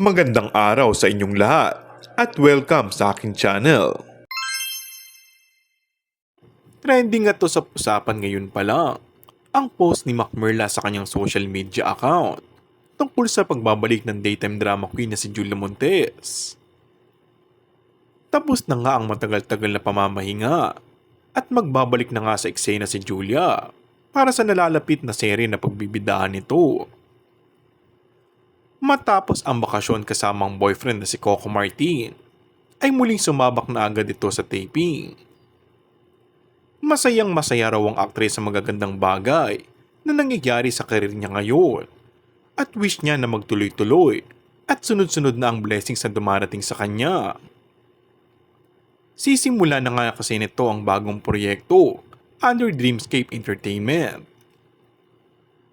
Magandang araw sa inyong lahat at welcome sa aking channel. Trending nga to sa usapan ngayon pa lang ang post ni Mac Merla sa kanyang social media account tungkol sa pagbabalik ng daytime drama queen na si Julia Montes. Tapos na nga ang matagal-tagal na pamamahinga at magbabalik na nga sa eksena si Julia para sa nalalapit na serye na pagbibidahan nito. Matapos ang bakasyon kasamang boyfriend na si Coco Martin, ay muling sumabak na agad ito sa taping. Masayang masaya raw ang aktres sa magagandang bagay na nangyayari sa karir niya ngayon at wish niya na magtuloy-tuloy at sunod-sunod na ang blessings na dumarating sa kanya. Sisimula na nga kasi nito ang bagong proyekto under Dreamscape Entertainment.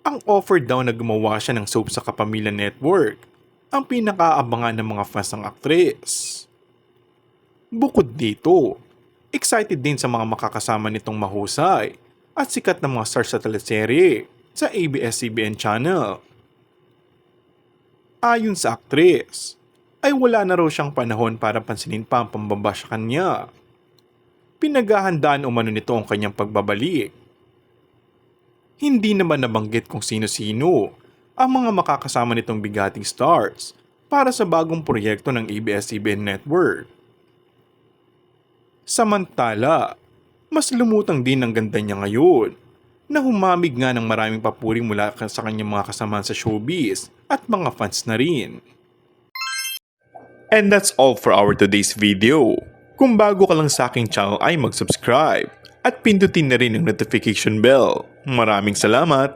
Ang offer daw na gumawa siya ng soap sa Kapamilya Network ang pinakaabangan ng mga fans ng aktres. Bukod dito, excited din sa mga makakasama nitong mahusay at sikat na mga stars sa teleserye sa ABS-CBN channel. Ayon sa aktres, ay wala na raw siyang panahon para pansinin pa ang pambaba sa kanya. Pinaghahandaan umano nito ang kanyang pagbabalik. Hindi naman nabanggit kung sino-sino ang mga makakasama nitong bigating stars para sa bagong proyekto ng ABS-CBN Network. Samantala, mas lumutang din ang ganda niya ngayon na humamig nga ng maraming papuri mula sa kanyang mga kasamahan sa showbiz at mga fans na rin. And that's all for our today's video. Kung bago ka lang sa aking channel ay mag-subscribe at pindutin na rin ang notification bell. Maraming salamat!